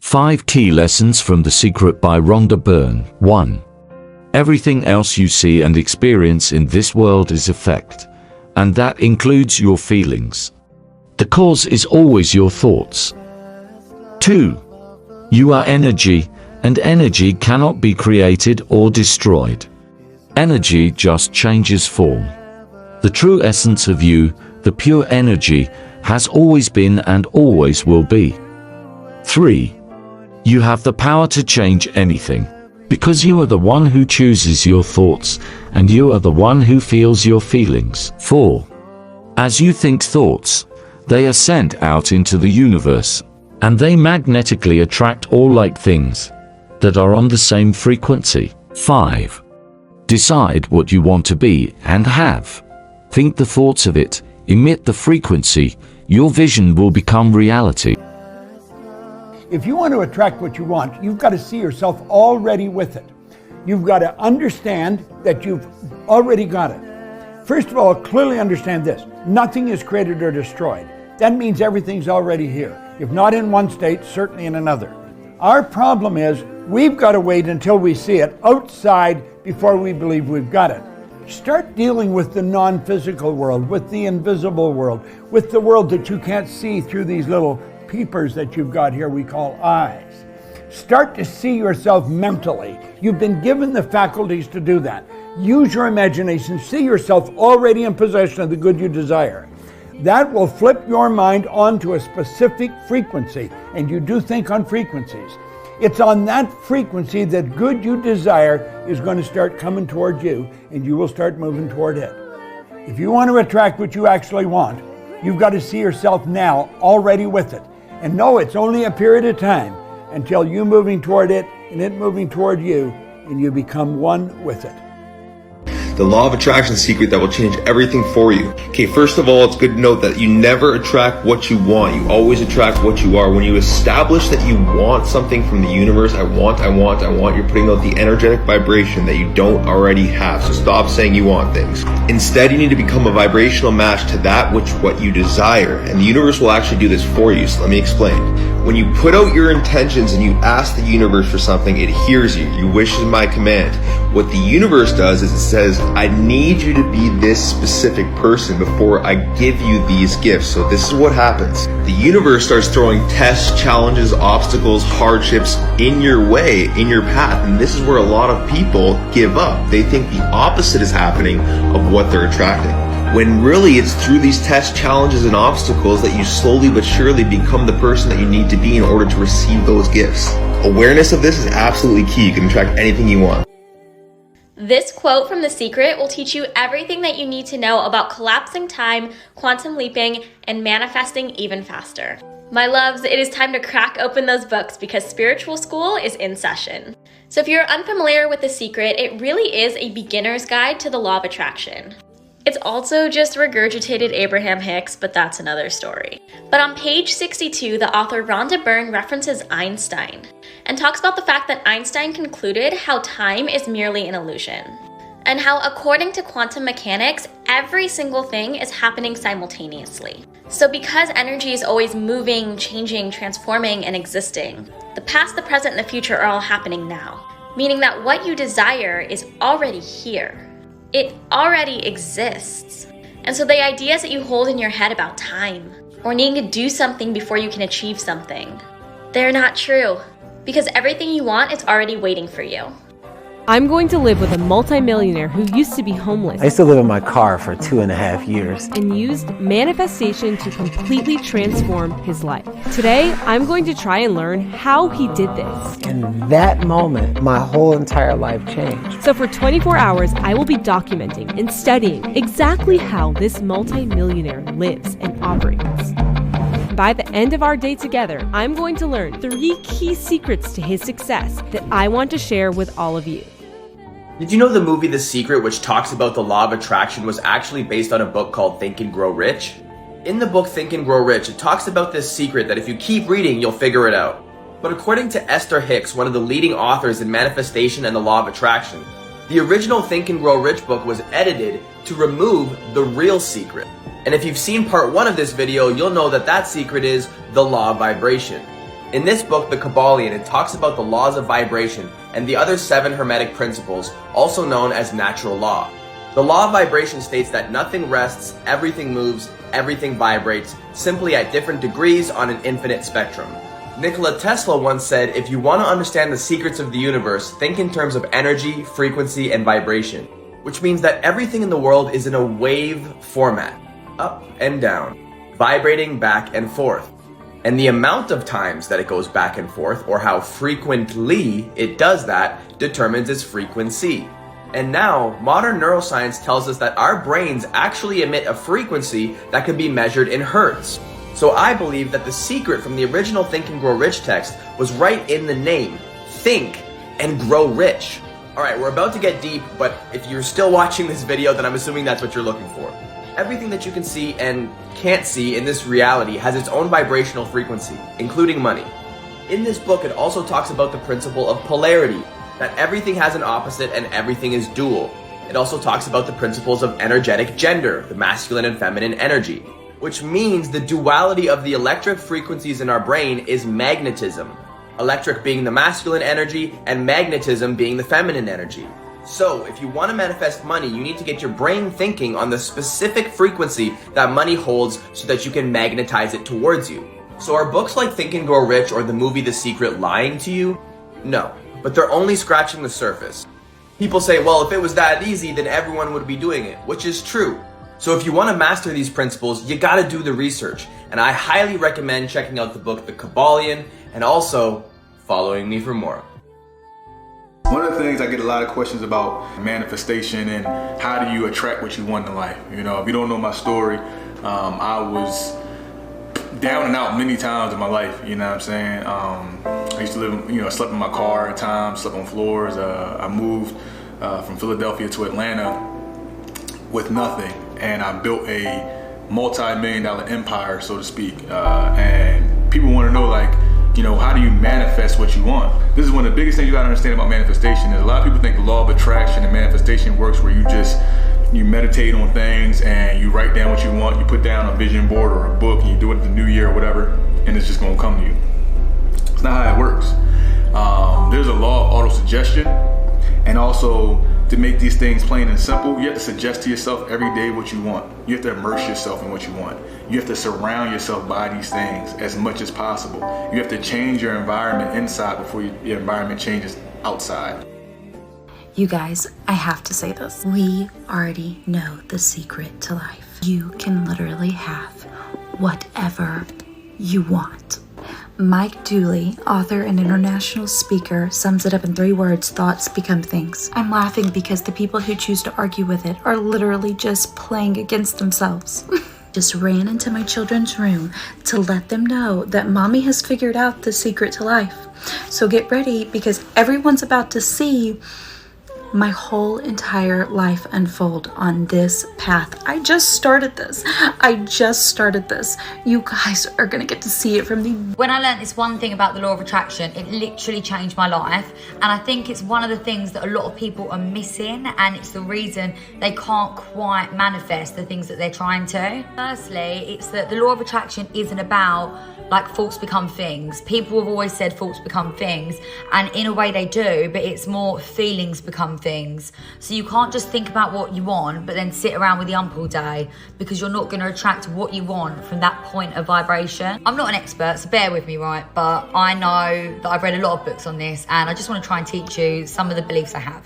5 Key Lessons from The Secret by Rhonda Byrne. 1. Everything else you see and experience in this world is effect, and that includes your feelings. The cause is always your thoughts. 2. You are energy, and energy cannot be created or destroyed. Energy just changes form. The true essence of you, the pure energy, has always been and always will be. 3. You have the power to change anything, because you are the one who chooses your thoughts, and you are the one who feels your feelings. 4. As you think thoughts, they are sent out into the universe, and they magnetically attract all like things that are on the same frequency. 5. Decide what you want to be and have. Think the thoughts of it, emit the frequency, your vision will become reality. If you want to attract what you want, you've got to see yourself already with it. You've got to understand that you've already got it. First of all, clearly understand this. Nothing is created or destroyed. That means everything's already here. If not in one state, certainly in another. Our problem is we've got to wait until we see it outside before we believe we've got it. Start dealing with the non-physical world, with the invisible world, with the world that you can't see through these little peepers that you've got here we call eyes. Start to see yourself mentally. You've been given the faculties to do that. Use your imagination. See yourself already in possession of the good you desire. That will flip your mind onto a specific frequency, and you do think on frequencies. It's on that frequency that good you desire is going to start coming toward you, and you will start moving toward it. If you want to attract what you actually want, you've got to see yourself now already with it. And know it's only a period of time until you moving toward it and it moving toward you, and you become one with it. The law of attraction secret that will change everything for you. Okay, first of all, it's good to note that you never attract what you want. You always attract what you are. When you establish that you want something from the universe, I want, you're putting out the energetic vibration that you don't already have. So stop saying you want things. Instead, you need to become a vibrational match to that what you desire. And the universe will actually do this for you. So let me explain. When you put out your intentions and you ask the universe for something, it hears you. Your wish is my command. What the universe does is it says, I need you to be this specific person before I give you these gifts. So this is what happens. The universe starts throwing tests, challenges, obstacles, hardships in your way, in your path. And this is where a lot of people give up. They think the opposite is happening of what they're attracting. When really it's through these tests, challenges, and obstacles that you slowly but surely become the person that you need to be in order to receive those gifts. Awareness of this is absolutely key. You can attract anything you want. This quote from The Secret will teach you everything that you need to know about collapsing time, quantum leaping, and manifesting even faster. My loves, it is time to crack open those books because spiritual school is in session. So if you're unfamiliar with The Secret, it really is a beginner's guide to the law of attraction. It's also just regurgitated Abraham Hicks, but that's another story. But on page 62, the author Rhonda Byrne references Einstein and talks about the fact that Einstein concluded how time is merely an illusion, and how according to quantum mechanics, every single thing is happening simultaneously. So because energy is always moving, changing, transforming, and existing, the past, the present, and the future are all happening now, meaning that what you desire is already here. It already exists. And so the ideas that you hold in your head about time, or needing to do something before you can achieve something, they're not true, because everything you want is already waiting for you. I'm going to live with a multimillionaire who used to be homeless. I used to live in my car for 2.5 years. And used manifestation to completely transform his life. Today, I'm going to try and learn how he did this. In that moment, my whole entire life changed. So for 24 hours, I will be documenting and studying exactly how this multimillionaire lives and operates. By the end of our day together, I'm going to learn 3 key secrets to his success that I want to share with all of you. Did you know the movie The Secret, which talks about the law of attraction, was actually based on a book called Think and Grow Rich? In the book Think and Grow Rich, it talks about this secret that if you keep reading, you'll figure it out. But according to Esther Hicks, one of the leading authors in manifestation and the law of attraction, the original Think and Grow Rich book was edited to remove the real secret. And if you've seen part 1 of this video, you'll know that that secret is the law of vibration. In this book, The Kybalion, it talks about the laws of vibration and the other 7 Hermetic principles, also known as natural law. The law of vibration states that nothing rests, everything moves, everything vibrates, simply at different degrees on an infinite spectrum. Nikola Tesla once said, if you want to understand the secrets of the universe, think in terms of energy, frequency, and vibration, which means that everything in the world is in a wave format, up and down, vibrating back and forth. And the amount of times that it goes back and forth, or how frequently it does that, determines its frequency. And now, modern neuroscience tells us that our brains actually emit a frequency that can be measured in hertz. So I believe that the secret from the original Think and Grow Rich text was right in the name. Think and grow rich. Alright, we're about to get deep, but if you're still watching this video, then I'm assuming that's what you're looking for. Everything that you can see and can't see in this reality has its own vibrational frequency, including money. In this book, it also talks about the principle of polarity, that everything has an opposite and everything is dual. It also talks about the principles of energetic gender, the masculine and feminine energy, which means the duality of the electric frequencies in our brain is magnetism. Electric being the masculine energy and magnetism being the feminine energy. So, if you want to manifest money, you need to get your brain thinking on the specific frequency that money holds so that you can magnetize it towards you. So are books like Think and Grow Rich or the movie The Secret lying to you? No, but they're only scratching the surface. People say, well, if it was that easy, then everyone would be doing it, which is true. So if you want to master these principles, you gotta do the research. And I highly recommend checking out the book The Kybalion and also following me for more. One of the things I get a lot of questions about manifestation and how do you attract what you want in life. You know, if you don't know my story, I was down and out many times in my life, you know what I'm saying? I used to live, you know, I slept in my car at times, slept on floors. I moved from Philadelphia to Atlanta with nothing, and I built a multi-million-dollar empire, so to speak. And people want to know, like, you know, how do you manifest what you want? This is one of the biggest things you gotta understand about manifestation. Is a lot of people think the law of attraction and manifestation works where you meditate on things and you write down what you want, you put down a vision board or a book and you do it the new year or whatever, and it's just gonna come to you. It's not how it works. There's a law of auto-suggestion, and also to make these things plain and simple, you have to suggest to yourself every day what you want. You have to immerse yourself in what you want. You have to surround yourself by these things as much as possible. You have to change your environment inside before your environment changes outside. You guys, I have to say this. We already know the secret to life. You can literally have whatever you want. Mike Dooley, author and international speaker, sums it up in 3 words: thoughts become things. I'm laughing because the people who choose to argue with it are literally just playing against themselves. Just ran into my children's room to let them know that mommy has figured out the secret to life. So get ready, because everyone's about to see my whole entire life unfold on this path. I just started this. You guys are gonna get to see it from the... When I learned this one thing about the law of attraction, it literally changed my life. And I think it's one of the things that a lot of people are missing, and it's the reason they can't quite manifest the things that they're trying to. Firstly, it's that the law of attraction isn't about like thoughts become things. People have always said thoughts become things, and in a way they do, but it's more feelings become things. So you can't just think about what you want but then sit around with the ump all day, because you're not going to attract what you want from that point of vibration. I'm not an expert, so bear with me, right? But I know that I've read a lot of books on this, and I just want to try and teach you some of the beliefs I have.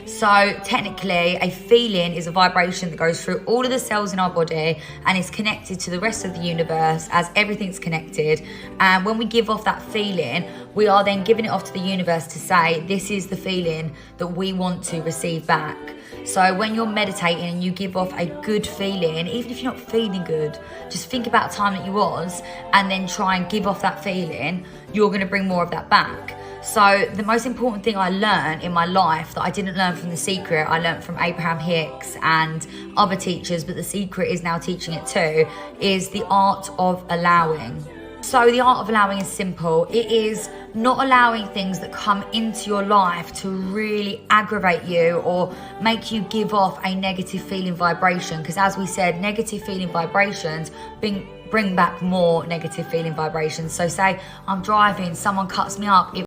So technically, a feeling is a vibration that goes through all of the cells in our body and is connected to the rest of the universe, as everything's connected. And when we give off that feeling, we are then giving it off to the universe to say, this is the feeling that we want to receive back. So when you're meditating and you give off a good feeling, even if you're not feeling good, just think about a time that you was, and then try and give off that feeling. You're going to bring more of that back. So the most important thing I learned in my life that I didn't learn from The Secret, I learned from Abraham Hicks and other teachers, but The Secret is now teaching it too, is the art of allowing. So the art of allowing is simple. It is not allowing things that come into your life to really aggravate you or make you give off a negative feeling vibration. Because as we said, negative feeling vibrations bring back more negative feeling vibrations. So say I'm driving, someone cuts me up, it